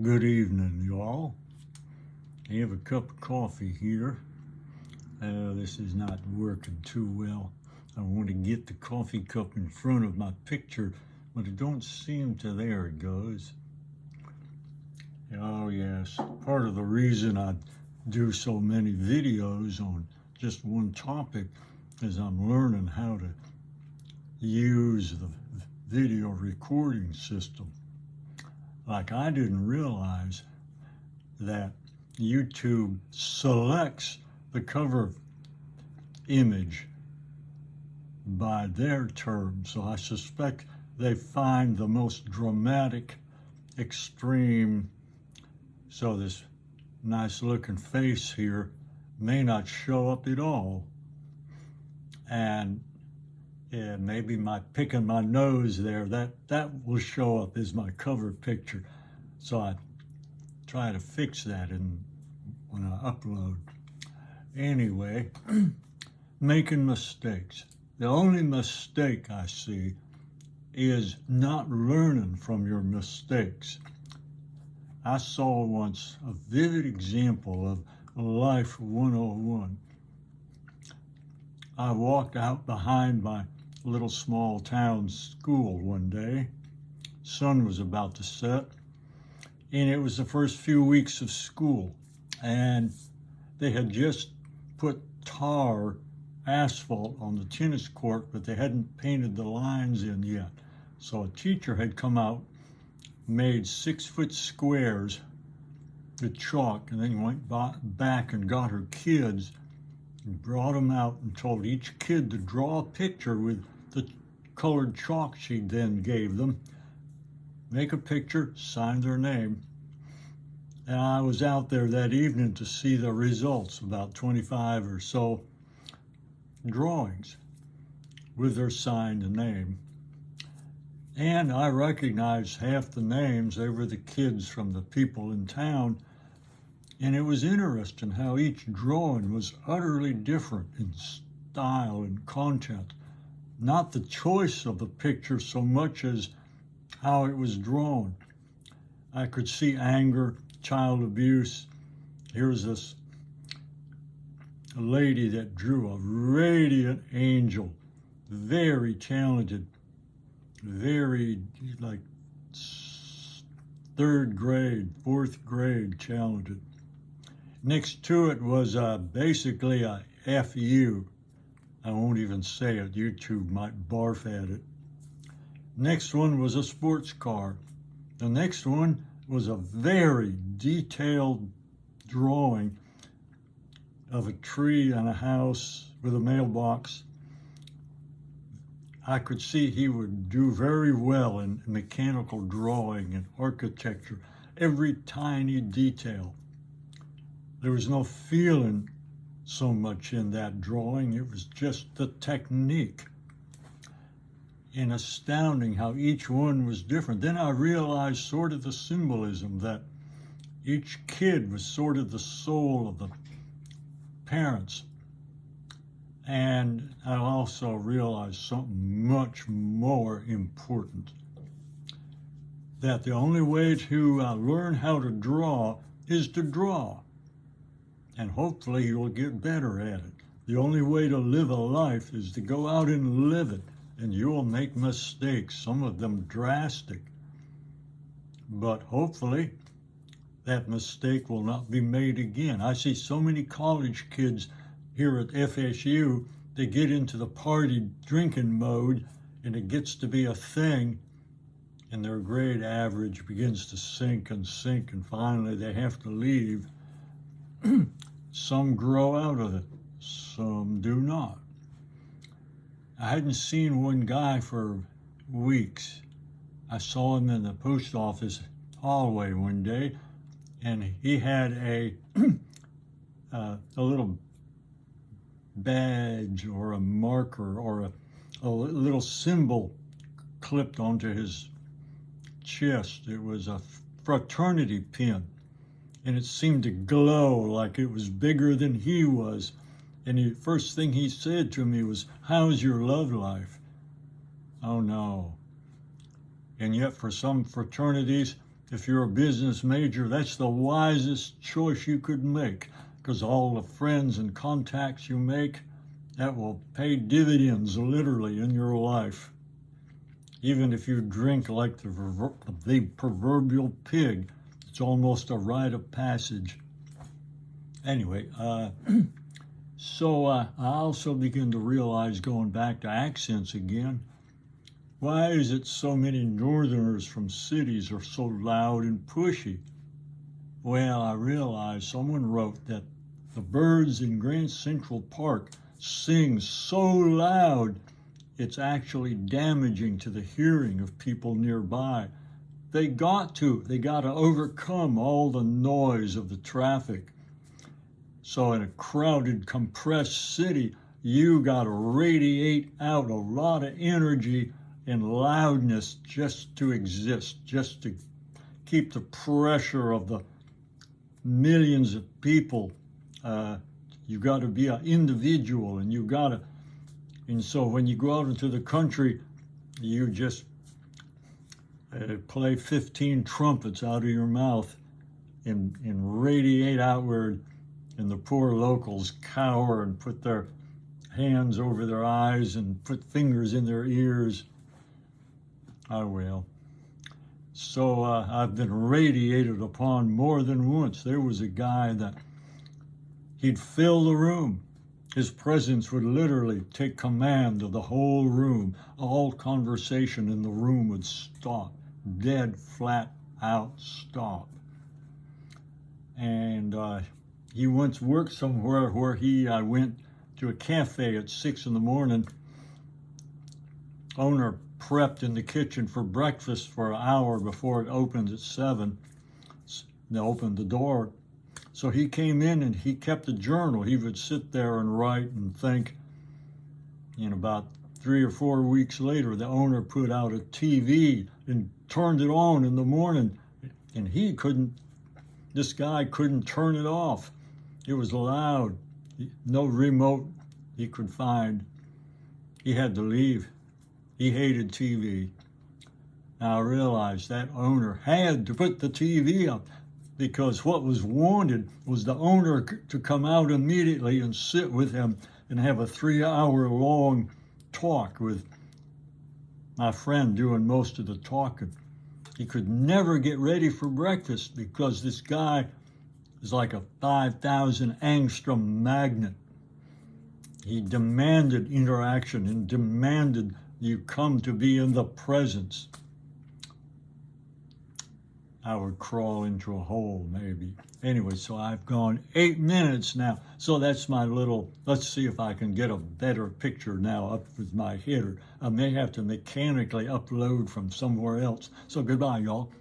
Good evening, y'all. I have a cup of coffee here. This is not working too well. I want to get the coffee cup in front of my picture, but it don't seem to. There it goes. Oh yes, part of the reason I do so many videos on just one topic is I'm learning how to use the video recording system. Like, I didn't realize that YouTube selects the cover image by their terms. So I suspect they find the most dramatic, extreme. So this nice looking face here may not show up at all. And yeah, maybe my picking my nose there, that will show up as my cover picture. So I try to fix that when I upload. Anyway, making mistakes. The only mistake I see is not learning from your mistakes. I saw once a vivid example of Life 101. I walked out behind my little small town school one day. Sun was about to set, and it was the first few weeks of school, and they had just put tar asphalt on the tennis court, but they hadn't painted the lines in yet. So a teacher had come out, made 6-foot squares with chalk, and then went back and got her kids and brought them out and told each kid to draw a picture with the colored chalk she then gave them. Make a picture, sign their name. And I was out there that evening to see the results, about 25 or so drawings with their signed name. And I recognized half the names. They were the kids from the people in town. And it was interesting how each drawing was utterly different in style and content. Not the choice of the picture so much as how it was drawn. I could see anger, child abuse. Here's this lady that drew a radiant angel, very talented, very like 3rd grade, 4th grade talented. Next to it was basically a FU. I won't even say it. YouTube might barf at it. Next one was a sports car. The next one was a very detailed drawing of a tree and a house with a mailbox. I could see he would do very well in mechanical drawing and architecture, every tiny detail. There was no feeling so much in that drawing. It was just the technique. And astounding how each one was different. Then I realized sort of the symbolism that each kid was sort of the soul of the parents. And I also realized something much more important, that the only way to learn how to draw is to draw. And hopefully you'll get better at it. The only way to live a life is to go out and live it. And you'll make mistakes, some of them drastic. But hopefully that mistake will not be made again. I see so many college kids here at FSU, they get into the party drinking mode and it gets to be a thing, and their grade average begins to sink and sink, and finally they have to leave. Some grow out of it, some do not. I hadn't seen one guy for weeks. I saw him in the post office hallway one day, and he had a little badge or a marker or a little symbol clipped onto his chest. It was a fraternity pin, and it seemed to glow like it was bigger than he was. And the first thing he said to me was, "How's your love life?" Oh no. And yet for some fraternities, if you're a business major, that's the wisest choice you could make, because all the friends and contacts you make, that will pay dividends literally in your life. Even if you drink like the proverbial pig, it's almost a rite of passage. Anyway, so I also begin to realize, going back to accents again, why is it so many northerners from cities are so loud and pushy? Well, I realized someone wrote that the birds in Grand Central Park sing so loud it's actually damaging to the hearing of people nearby. They got to overcome all the noise of the traffic. So in a crowded, compressed city, you got to radiate out a lot of energy and loudness just to exist, just to keep the pressure of the millions of people. You got to be an individual, and so when you go out into the country, you just play 15 trumpets out of your mouth and radiate outward, and the poor locals cower and put their hands over their eyes and put fingers in their ears. Oh well. So I've been radiated upon more than once. There was a guy that he'd fill the room. His presence would literally take command of the whole room. All conversation in the room would stop, dead flat out stop. And he once worked somewhere where I went to a cafe at 6 in the morning. Owner prepped in the kitchen for breakfast for an hour before it opened at 7. They opened the door. So he came in and he kept a journal. He would sit there and write and think. And about 3 or 4 weeks later, the owner put out a TV and turned it on in the morning. And this guy couldn't turn it off. It was loud. No remote he could find. He had to leave. He hated TV. Now I realized that owner had to put the TV up, because what was wanted was the owner to come out immediately and sit with him and have a 3-hour-long talk with my friend doing most of the talking. He could never get ready for breakfast because this guy is like a 5,000 angstrom magnet. He demanded interaction and demanded you come to be in the presence. I would crawl into a hole, maybe. Anyway, so I've gone 8 minutes now. So that's my little, let's see if I can get a better picture now up with my header. I may have to mechanically upload from somewhere else. So goodbye, y'all.